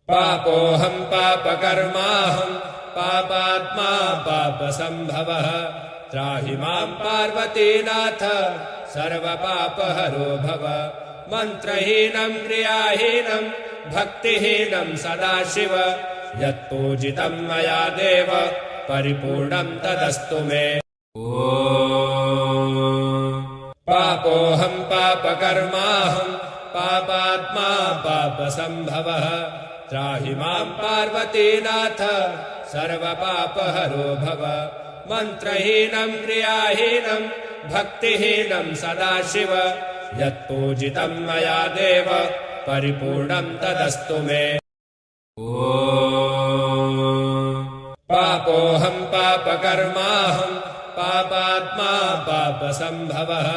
पापोऽहं पापकर्माहं पापात्मा पापसम्भवः त्राहि मां पार्वतीनाथ सर्वपापहरो भव। मन्त्रहीनं क्रियाहीनं भक्तिहीनं सदाशिव यत्पूजितं मया देव परिपूर्णं तदस्तु मे। पापोऽहं पापकर्माहं पापात्मा पापसम्भवः त्राहि मां पार्वतीनाथ सर्वपापहरो भव। मन्त्रहीनं क्रियाहीनं भक्तिहीनं सदाशिव यत्पूजितं मया देव परिपूर्णं तदस्तु मे। पापोऽहं पापकर्माहं पापात्मा पापसम्भवः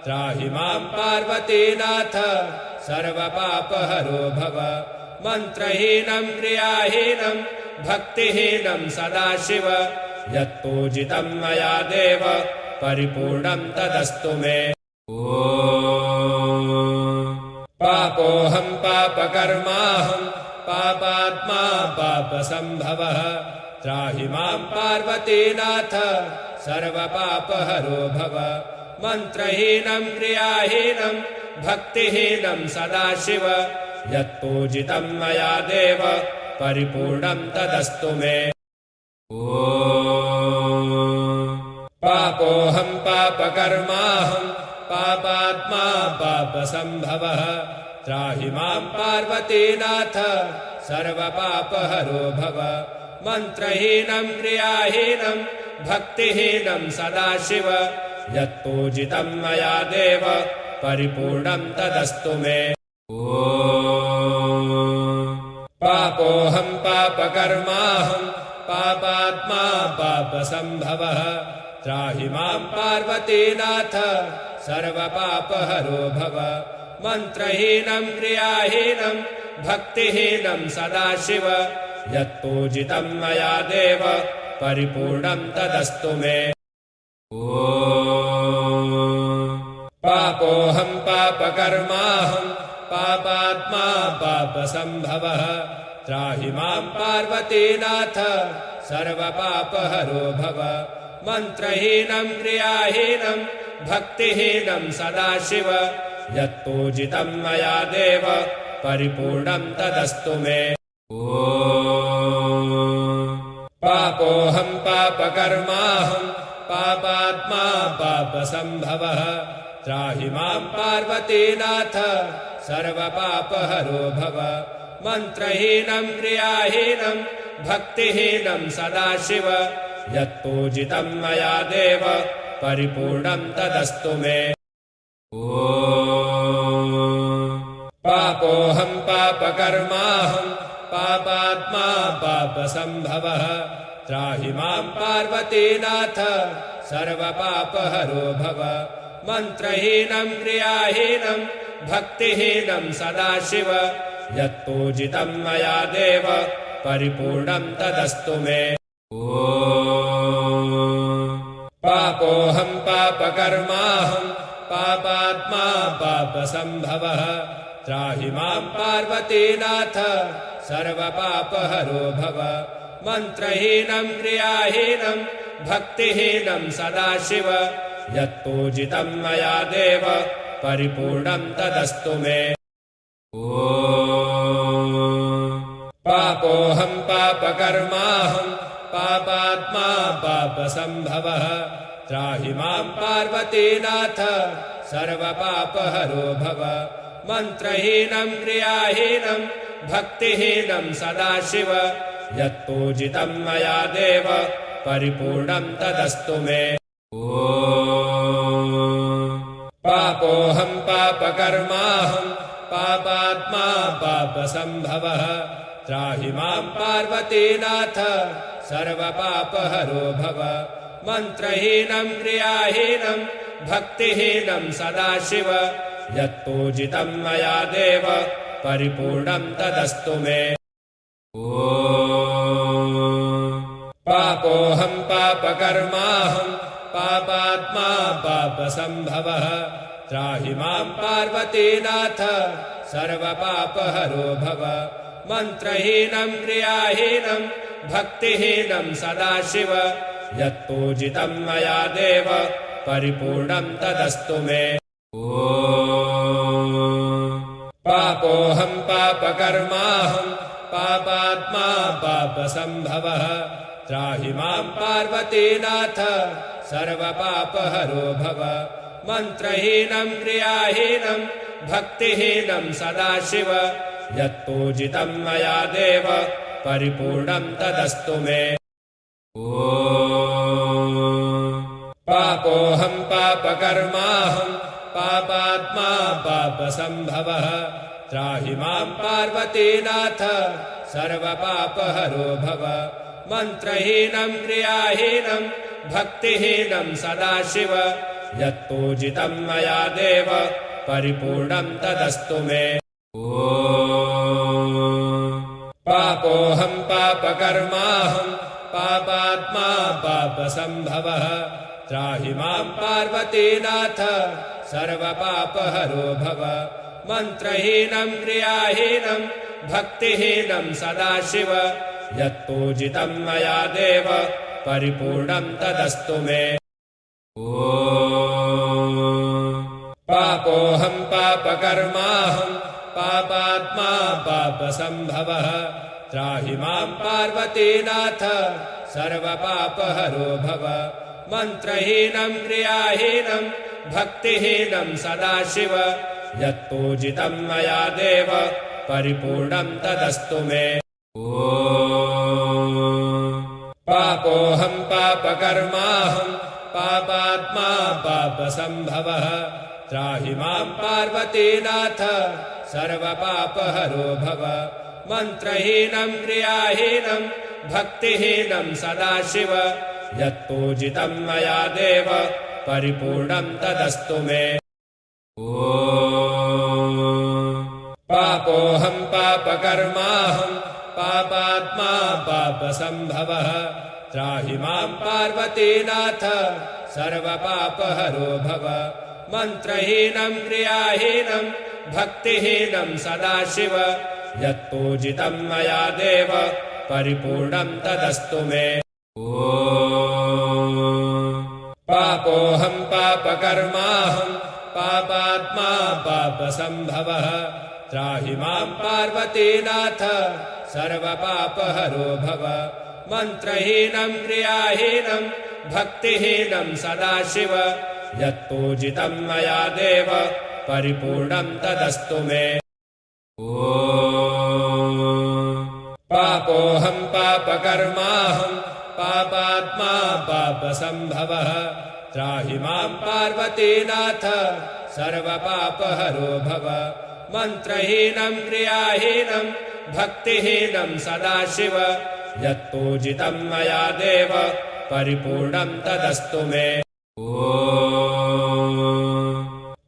त्राहि मां पार्वतीनाथ सर्वपापहरो भव। मन्त्रहीनं क्रियाहीनं भक्तिहीनं सदाशिव यत्पूजितं मया देव परिपूर्णं तदस्तु मे। पापोऽहं पापकर्माहं पापात्मा पापसम्भवः त्राहि मां पार्वतीनाथ सर्वपापहरो भव। मन्त्रहीनं क्रियाहीनं भक्तिहीनं सदाशिव यत्पूजितं मया देव परिपूर्णं तदस्तु मे। पापोऽहं पापकर्माहं पापात्मा पापसम्भवः त्राहि मां पार्वतीनाथ सर्वपापहरो भव। मन्त्रहीनं क्रियाहीनं भक्तिहीनं सदाशिव यत्पूजितं मया देव परिपूर्णं तदस्तु मे। पापोऽहं पापकर्माहं पापात्मा पापसम्भवः त्राहि मां पार्वतीनाथ सर्वपापहरो भव। मन्त्रहीनं क्रियाहीनं भक्तिहीनं सदाशिव यत्पूजितं मया देव परिपूर्णं तदस्तु मे। पापोऽहं पापकर्माहं पापात्मा पापसम्भवः त्राहि मां पार्वतीनाथ सर्वपापहरो भव। मन्त्रहीनं क्रियाहीनं भक्तिहीनं सदाशिव यत्पूजितं मया देव परिपूर्णं तदस्तु मे। पापोऽहं पापकर्माहं पापात्मा पापसम्भवः त्राहि मां पार्वतीनाथ सर्वपापहरो भव। मन्त्रहीनं क्रियाहीनं भक्तिहीनं सदाशिव यत्पूजितं मया देव परिपूर्णं तदस्तु मे। पापोऽहं पापकर्माहं पापात्मा पापसम्भवः त्राहि मां पार्वतीनाथ सर्वपापहरो भव। मन्त्रहीनं क्रियाहीनं भक्तिहीनं सदाशिव यत्पूजितं मया देव परिपूर्णं तदस्तु मे। पापोऽहं पापकर्माहं पापात्मा पापसम्भवः त्राहि मां पार्वतीनाथ सर्वपापहरो भव। मन्त्रहीनं क्रियाहीनं भक्तिहीनं सदाशिव यत्पूजितं मया देव परिपूर्णं तदस्तु मे। पापोऽहं पापकर्माहं पापात्मा पापसम्भवः त्राहि मां पार्वतीनाथ सर्वपापहरो भव। मन्त्रहीनं क्रियाहीनं भक्तिहीनं सदाशिव यत्पूजितं मया देव परिपूर्णं तदस्तु मे। पापोऽहं पापकर्माहं पापात्मा पापसम्भवः त्राहि मां पार्वतीनाथ सर्वपापहरो भव। मन्त्रहीनं क्रियाहीनं भक्तिहीनं सदाशिव यत्पूजितं मया देव परिपूर्णं तदस्तु मे। पापोऽहं पापकर्माहं पापात्मा पापसम्भवः त्राहि मां पार्वतीनाथ सर्वपापहरो भव मन्त्रहीनं क्रियाहीनं भक्तिहीनं सदाशिव यत्पूजितं मया देव परिपूर्णं तदस्तु मे। पापोऽहं पापकर्माहं पापात्मा पापसम्भवः त्राहि मां पार्वतीनाथ सर्वपापहरो भव मन्त्रहीनं क्रियाहीनं भक्तिहीनं सदाशिव यत्पूजितं मया देव परिपूर्णं तदस्तु मे। पापोऽहं पापकर्माहं पापात्मा पापसम्भवः त्राहि मां पार्वतीनाथ सर्वपापहरो भव मन्त्रहीनं क्रियाहीनं भक्तिहीनं सदाशिव यत्पूजितं मया देव परिपूर्णं तदस्तु मे। पापोऽहं पापकर्माहं पापात्मा पापसम्भवः त्राहि मां पार्वतीनाथ सर्वपापहरो भव मन्त्रहीनं क्रियाहीनं भक्तिहीनं सदाशिव यत्पूजितं मया देव परिपूर्णं तदस्तु मे। पापोऽहं पापकर्माहं पापात्मा पापसम्भवः त्राहि मां पार्वतीनाथ सर्वपापहरो भव मन्त्रहीनं क्रियाहीनं भक्तिहीनं सदाशिव यत्पूजितं मया देव परिपूर्णं तदस्तु मे। पापोऽहं पापकर्माहं पापात्मा पापसम्भवः त्राहि मां पार्वतीनाथ सर्वपापहरो भव मन्त्रहीनं क्रियाहीनं भक्तिहीनं सदाशिव यत्पूजितं मया देव परिपूर्णं तदस्तु मे। पापोऽहं पापकर्माहं पापात्मा पापसम्भवः त्राहि मां पार्वतीनाथ सर्वपापहरो भव मन्त्रहीनं क्रियाहीनं भक्तिहीनं सदाशिव यत्पूजितं मया देव परिपूर्णं तदस्तु मे। पापोऽहं पापकर्माहं पापात्मा पापसम्भवः त्राहि मां पार्वतीनाथ सर्वपापहरो भव मन्त्रहीनं क्रियाहीनं भक्तिहीनं सदाशिव यत्पूजितं मया देव परिपूर्णं तदस्तु मे। पापोऽहं पापकर्माहं पापात्मा पापसम्भवः त्राहि मां पार्वतीनाथ सर्वपापहरो भव मन्त्रहीनं क्रियाहीनं भक्तिहीनं सदाशिव यत्पूजितं मया देव परिपूर्णं तदस्तु मे।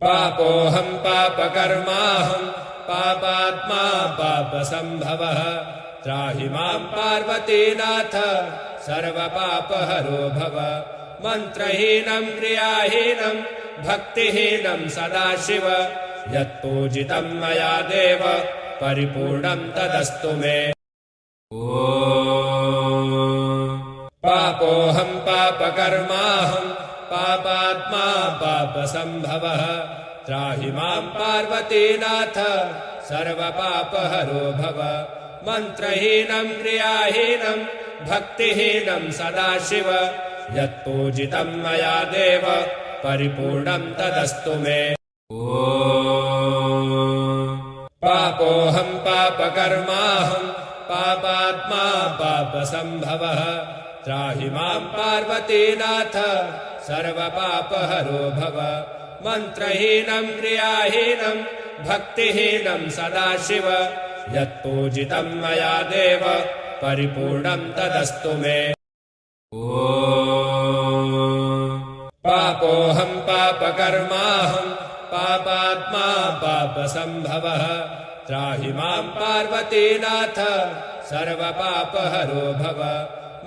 पापोऽहं पापकर्माहं पापात्मा पापसम्भवः त्राहि मां पार्वतीनाथ सर्वपापहरो भव मन्त्रहीनं क्रियाहीनं भक्तिहीनं सदाशिव यत्पूजितं मया देव परिपूर्णं तदस्तु मे। पापोऽहं पापकर्माहं पापात्मा पापसम्भवः त्राहि मां पार्वतीनाथ सर्वपापहरो भव मन्त्रहीनं क्रियाहीनं भक्तिहीनं सदाशिव यत्पूजितं मया देव परिपूर्णं तदस्तु मे। पापोऽहं पापकर्माहं पापात्मा पापसम्भवः त्राहि मां पार्वतीनाथ सर्वपापहरो भव मन्त्रहीनं क्रियाहीनं भक्तिहीनं सदाशिव यत्पूजितं मया देव परिपूर्णं तदस्तु मे। पापोऽहं पापकर्माहं पापात्मा पापसम्भवः त्राहि मां पार्वतीनाथ सर्वपापहरो भव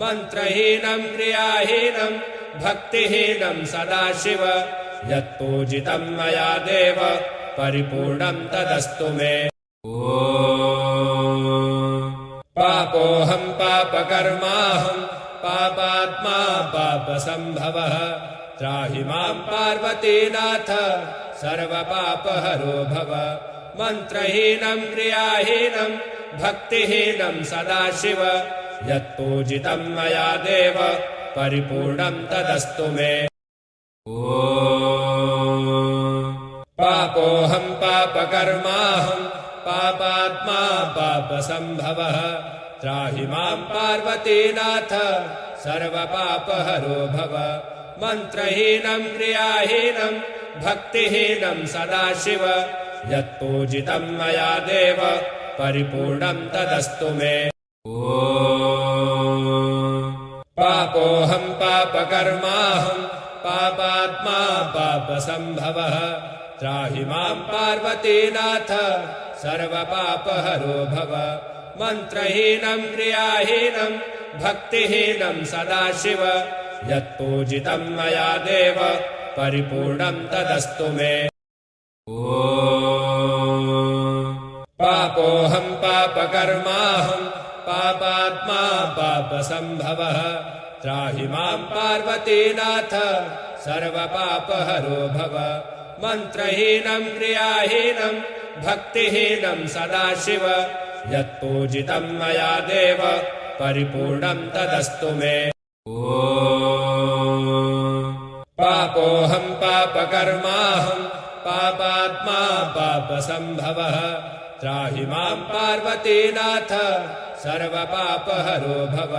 मन्त्रहीनं क्रियाहीनं भक्तिहीनं सदाशिव यत्पूजितं मया देव परिपूर्णं तदस्तु मे। पापोऽहं पापकर्माहं पापात्मा पापसम्भवः त्राहि मां पार्वतीनाथ सर्वपापहरो भव मन्त्रहीनं क्रियाहीनं भक्तिहीनं सदाशिव यत्पूजितं मया देव परिपूर्णं तदस्तु मे पापोऽहं पापकर्माहं पापात्मा पापसम्भवः त्राहि मां पार्वतीनाथ सर्वपापहरो भव मन्त्रहीनं क्रियाहीनं भक्तिहीनं सदाशिव यत्पूजितं मया देव परिपूर्णं तदस्तु मे पापोऽहं पापकर्माहं पापात्मा पापसम्भवः त्राहि मां पार्वतीनाथ सर्वपापहरो भव मन्त्रहीनं क्रियाहीनं भक्तिहीनं सदाशिव यत्पूजितं मया देव परिपूर्णं तदस्तु मे पापोऽहं पापकर्माहं पापात्मा पापसम्भवः त्राहि मां पार्वतीनाथ सर्वपापहरो भव मन्त्रहीनं क्रियाहीनं भक्तिहीनं सदाशिव यत्पूजितं मया देव परिपूर्णं तदस्तु मे पापोऽहं पापकर्माहं पापात्मा पापसम्भवः त्राहि मां पार्वतीनाथ सर्वपापहरो भव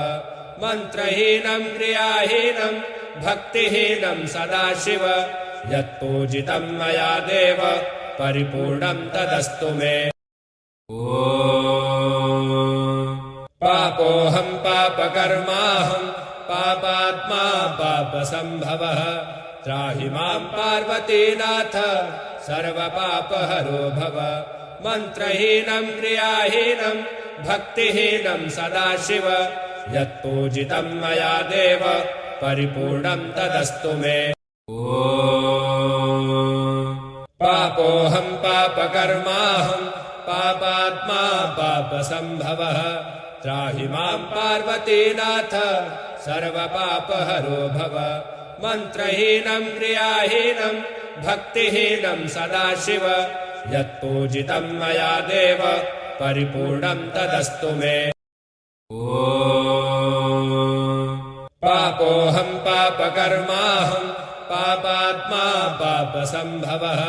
मन्त्रहीनं क्रियाहीनं भक्तिहीनं सदाशिव यत्पूजितं मया देव परिपूर्णं तदस्तु मे पापोऽहं पापकर्माहं पापात्मा पापसम्भवः त्राहि मां पार्वतीनाथ सर्वपापहरो भव मन्त्रहीनं क्रियाहीनं भक्तिहीनं सदाशिव यत्पूजितं मया देव परिपूर्णं तदस्तु मे पापोऽहं पापकर्माहं पापात्मा पापसम्भवः त्राहि मां पार्वतीनाथ सर्वपापहरो भव मन्त्रहीनं क्रियाहीनं भक्तिहीनं सदाशिव यत्पूजितं मया देव परिपूर्णं तदस्तु मे पापोऽहं पापकर्माहं पापात्मा पापसम्भवः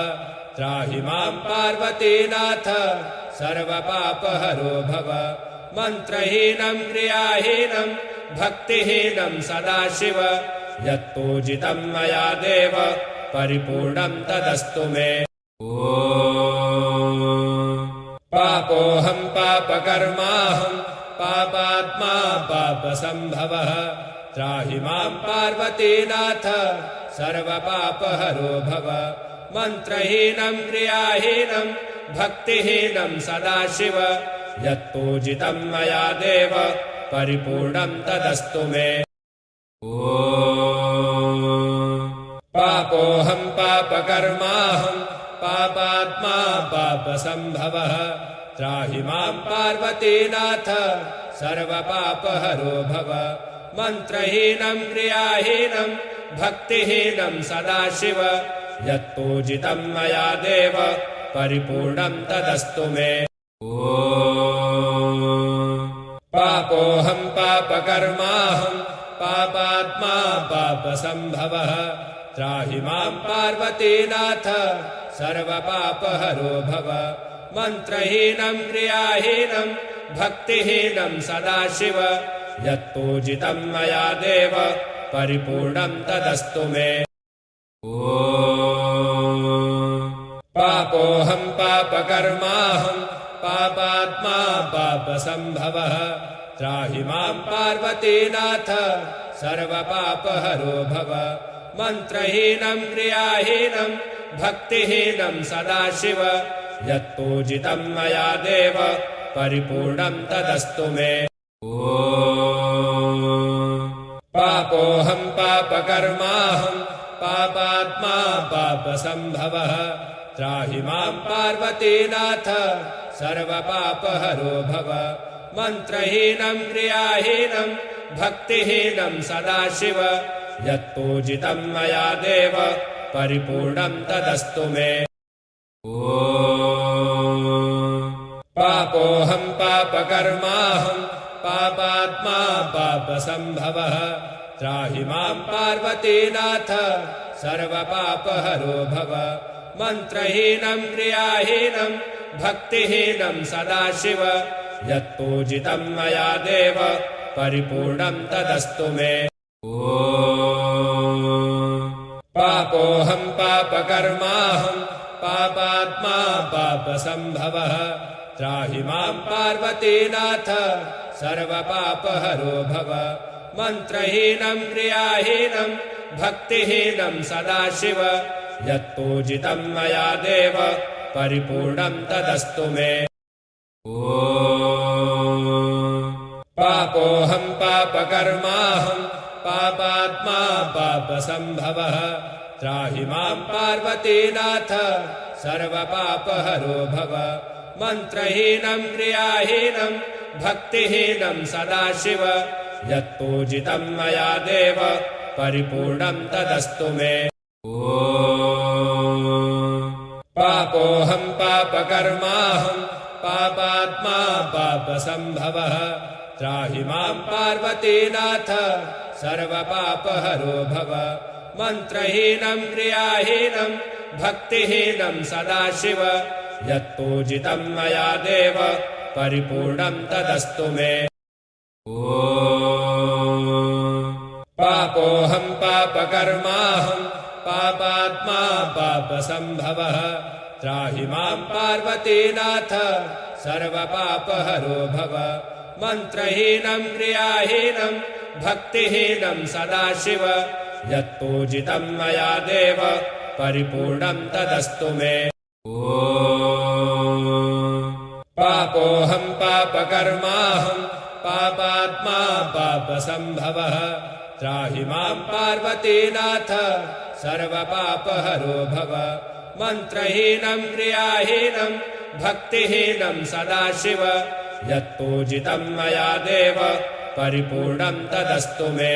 त्राहि मां पार्वतीनाथ सर्वपापहरो भव मन्त्रहीनं क्रियाहीनं भक्तिहीनं सदाशिव यत्पूजितं मया देव परिपूर्णं तदस्तु मे पापोऽहं पापकर्माहं पापात्मा पापसम्भवः त्राहि मां पार्वतीनाथ सर्वपापहरो भव मन्त्रहीनं क्रियाहीनं भक्तिहीनं सदाशिव यत्पूजितं मया देव परिपूर्णं तदस्तु मे पापोऽहं पापकर्माहं पापात्मा पापसम्भवः त्राहि मां पार्वतीनाथ सर्वपापहरो भव मन्त्रहीनं क्रियाहीनं भक्तिहीनं सदाशिव यत्पूजितं मया देव परिपूर्णं तदस्तु मे पापोऽहं पापकर्माहं पापात्मा पापसम्भवः त्राहि मां पार्वतीनाथ सर्वपापहरो भव मन्त्रहीनं क्रियाहीनं भक्तिहीनं सदाशिव यत्पूजितं मया देव परिपूर्णं तदस्तु मे पापोऽहं पापकर्माहं पापात्मा पापसम्भवः त्राहि मां पार्वतीनाथ सर्वपापहरो भव मन्त्रहीनं क्रियाहीनं भक्तिहीनं सदाशिव यत्पूजितं मया देव परिपूर्णं तदस्तु मे पापोऽहं पापकर्माहं पापात्मा पापसम्भवः त्राहि मां पार्वतीनाथ सर्वपापहरो भव मन्त्रहीनं क्रियाहीनं भक्तिहीनं सदाशिव यत्पूजितं मया देव परिपूर्णं तदस्तु मे। पापोऽहं पापकर्माहं पापात्मा पापसम्भवः त्राहि मां पार्वतीनाथ सर्वपापहरो भव मन्त्रहीनं क्रियाहीनं भक्तिहीनं सदाशिव यत्पूजितं मया देव परिपूर्णं तदस्तु मे। पापोऽहं पापकर्माहं पापात्मा पापसम्भवः त्राहि मां पार्वतीनाथ सर्वपापहरो भव मन्त्रहीनं क्रियाहीनं भक्तिहीनं सदाशिव यत्पूजितं मया देव परिपूर्णं तदस्तु मे। पापोऽहं पापकर्माहं पापात्मा पापसम्भवः त्राहि मां पार्वतीनाथ सर्वपापहरो भव मन्त्रहीनं क्रियाहीनं भक्तिहीनं सदाशिव यत्पूजितं मया देव परिपूर्णं तदस्तु मे। पापोऽहं पापकर्माहं पापात्मा पापसम्भवः त्राहि मां पार्वतीनाथ सर्वपापहरो भव मन्त्रहीनं क्रियाहीनं भक्तिहीनं सदाशिव यत्पूजितं मया देव परिपूर्णं तदस्तु मे। पापोऽहं पापकर्माहं पापात्मा पापसम्भवः त्राहि मां पार्वतीनाथ सर्वपापहरो भव मन्त्रहीनं क्रियाहीनं भक्तिहीनं सदाशिव यत्पूजितं मया देव परिपूर्णं तदस्तु मे। पापोऽहं पापकर्माहं पापात्मा पापसम्भवः त्राहि मां पार्वतीनाथ सर्वपापहरो भव मन्त्रहीनं क्रियाहीनं भक्तिहीनं सदाशिव यत्पूजितं मया देव परिपूर्णं तदस्तु मे।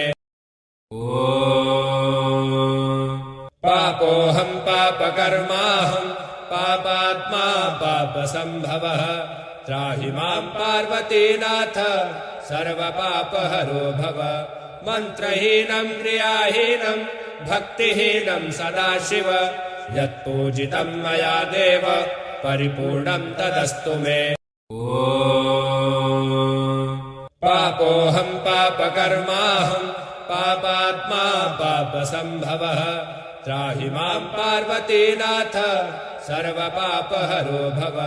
पापोऽहं पापकर्माहं पापात्मा पापसम्भवः त्राहि मां पार्वतीनाथ सर्वपापहरो भव मन्त्रहीनं क्रियाहीनं भक्तिहीनं सदाशिव यत्पूजितं मया देव परिपूर्णं तदस्तु मे। पापोऽहं पापकर्माहं पापात्मा पापसम्भवः त्राहि मां पार्वतीनाथ सर्वपापहरो भव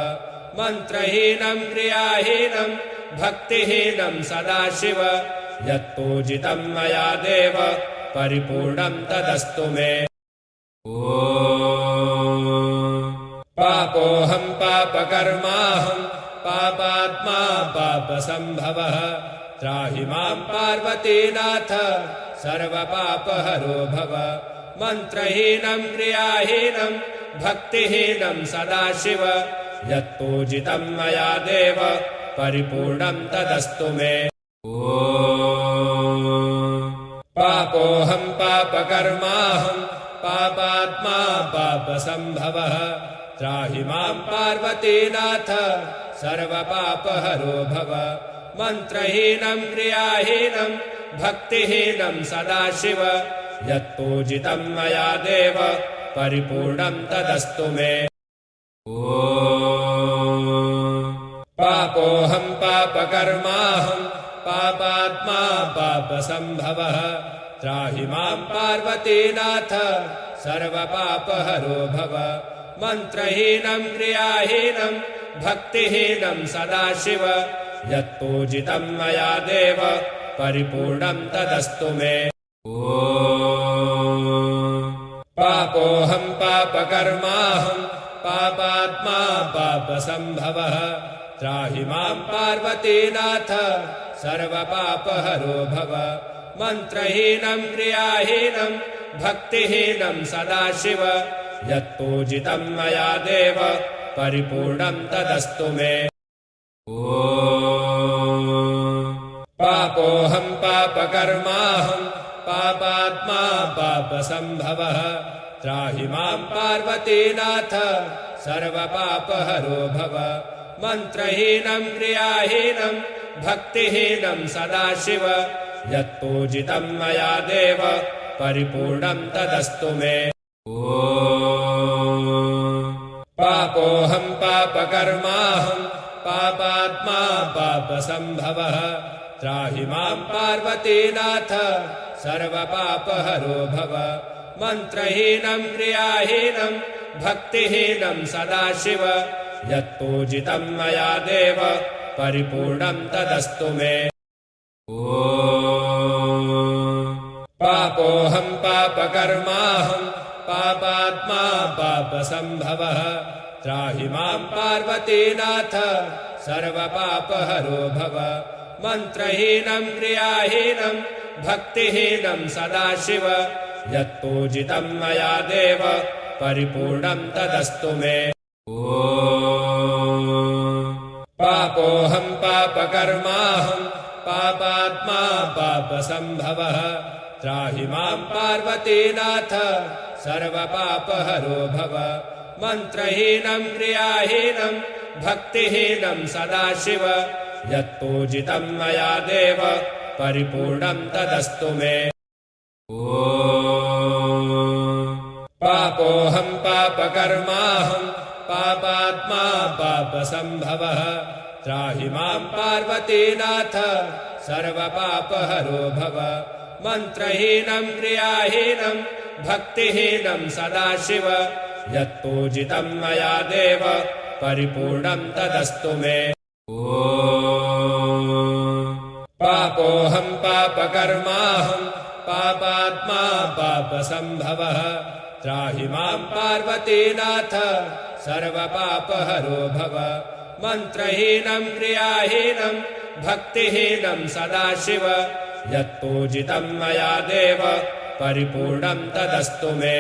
मन्त्रहीनं क्रियाहीनं भक्तिहीनं सदाशिव यत्पूजितं मया देव परिपूर्णं तदस्तु मे। पापोऽहं पापकर्माहं पापात्मा पापसम्भवः त्राहि मां पार्वतीनाथ सर्वपापहरो भव मन्त्रहीनं क्रियाहीनं भक्तिहीनं सदाशिव यत्पूजितं मया देव परिपूर्णं तदस्तु मे। पापोऽहं पापकर्माहं पापात्मा पापसम्भवः त्राहि मां पार्वतीनाथ सर्वपापहरो भव मन्त्रहीनं क्रियाहीनं भक्तिहीनं सदाशिव यत्पूजितं मया देव परिपूर्णं तदस्तु मे। पापोऽहं पापकर्माहं पापात्मा पापसम्भवः त्राहि मां पार्वतीनाथ सर्वपापहरो भव मन्त्रहीनं क्रियाहीनं भक्तिहीनं सदाशिव यत्पूजितं मया देव परिपूर्णं तदस्तु मे। पापोऽहं पापकर्माहं पापात्मा पापसम्भवः त्राहि मां पार्वतीनाथ सर्वपापहरो भव मन्त्रहीनं क्रियाहीनं भक्तिहीनं सदाशिव यत्पूजितं मया देव परिपूर्णं तदस्तु मे। पापोऽहं पापकर्माहं पापात्मा पापसम्भवः त्राहि मां पार्वतीनाथ सर्वपापहरो भव। मन्त्रहीनं क्रियाहीनं भक्तिहीनं सदाशिव यत्पूजितं मया देव परिपूर्णं तदस्तु मे। पापोऽहं पापकर्माहं पापात्मा पापसम्भवः त्राहि मां पार्वतीनाथ सर्वपापहरो भव। मन्त्रहीनं क्रियाहीनं भक्तिहीनं सदाशिव यत्पूजितं मया देव परिपूर्णं तदस्तु मे। पापोऽहं पापकर्माहं पापात्मा पापसम्भवः त्राहि मां पार्वतीनाथ सर्वपापहरो भव। मन्त्रहीनं क्रियाहीनं भक्तिहीनं सदाशिव यत्पूजितं मया देव परिपूर्णं तदस्तु मे। पापोऽहं पापकर्माहं पापात्मा पापसम्भवः त्राहि मां पार्वतीनाथ सर्वपापहरो भव। मन्त्रहीनं क्रियाहीनं भक्तिहीनं सदाशिव यत्पूजितं मया देव परिपूर्णं तदस्तु मे। पापोऽहं पापकर्माहं पापात्मा पापसम्भवः त्राहि मां पार्वतीनाथ सर्वपापहरो भव। मन्त्रहीनं क्रियाहीनं भक्तिहीनं सदाशिव यत्पूजितं मया देव परिपूर्णं तदस्तु मे। पापोऽहं पापकर्माहं पापात्मा पापसम्भवः त्राहि मां पार्वतीनाथ सर्वपापहरो भव। मन्त्रहीनं क्रियाहीनं भक्तिहीनं सदाशिव यत्पूजितं मया देव परिपूर्णं तदस्तु मे।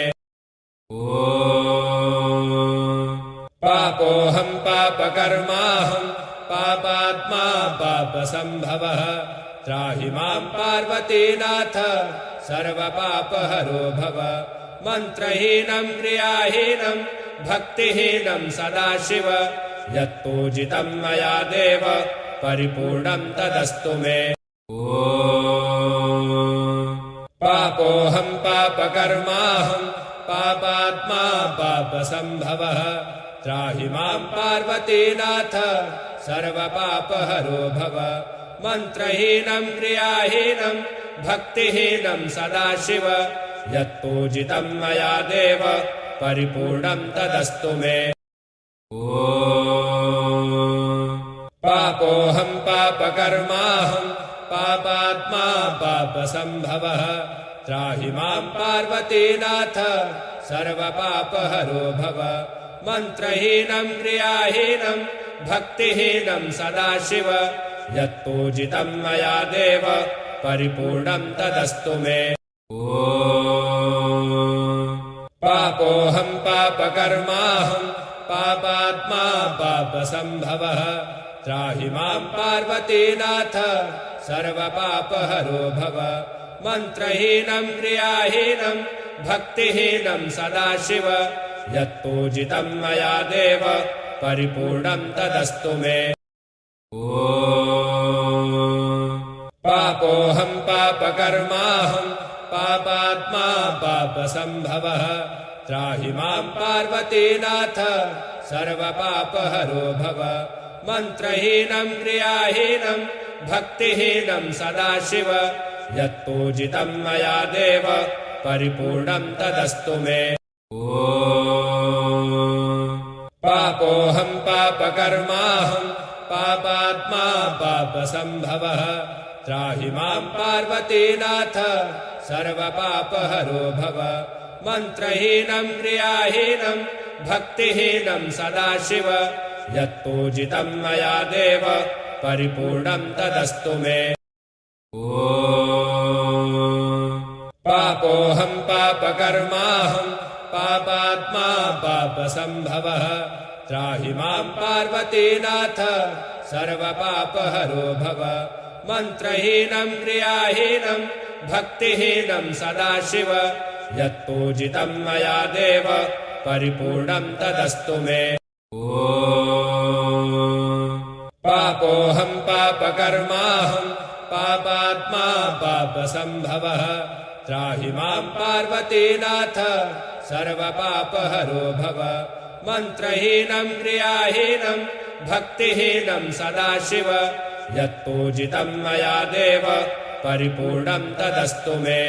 पापोऽहं पापकर्माहं पापात्मा पापसम्भवः त्राहि मां पार्वतीनाथ सर्वपापहरो भव। मन्त्रहीनं क्रियाहीनं भक्तिहीनं सदाशिव यत्पूजितं मया देव परिपूर्णं तदस्तु मे। पापोऽहं पापकर्माहं पापात्मा पापसम्भवः त्राहि मां पार्वतीनाथ सर्वपापहरो भव। मन्त्रहीनं क्रियाहीनं भक्तिहीनं सदाशिव यत्पूजितं मया देव परिपूर्णं तदस्तु मे। पापोऽहं पापकर्माहं पापात्मा पापसम्भवः त्राहि मां पार्वतीनाथ सर्वपापहरो भव। मन्त्रहीनं क्रियाहीनं भक्तिहीनं सदाशिव यत्पूजितं मया देव परिपूर्णं तदस्तु मे। पापोऽहं पापकर्माहं पापात्मा पापसम्भवः त्राहि मां पार्वतीनाथ सर्वपापहरो भव। मन्त्रहीनं क्रियाहीनं भक्तिहीनं सदाशिव यत्पूजितं मया देव परिपूर्णं तदस्तु मे। पापोऽहं पापकर्माहं पापात्मा पापसम्भवः त्राहि मां पार्वतीनाथ सर्वपापहरो भव। मन्त्रहीनं क्रियाहीनं भक्तिहीनं सदाशिव यत्पूजितं मया देव परिपूर्णं तदस्तु मे। पापोऽहं पापकर्माहं पापात्मा पापसम्भवः त्राहि मां पार्वतीनाथ सर्वपापहरो भव। मन्त्रहीनं क्रियाहीनं भक्तिहीनं सदाशिव यत्पूजितं मया देव परिपूर्णं तदस्तु मे। पापोऽहं पापकर्माहं पापात्मा पापसम्भवः त्राहि माम् पार्वतीनाथ सर्वपापहरो भव मन्त्रहीनम् क्रियाहीनम् भक्तिहीनम् सदाशिव यत्पूजितम् मया देव परिपूर्णम् तदस्तु मे पापोऽहम् पापकर्माहम् पापात्मा पापसम्भवः त्राहि माम् पार्वतीनाथ सर्वपापहरो भव मन्त्रहीनम् क्रियाहीनम् भक्तिहीनम् सदाशिव यत्पूजितम् मया देव परिपूर्णम् तदस्तु मे।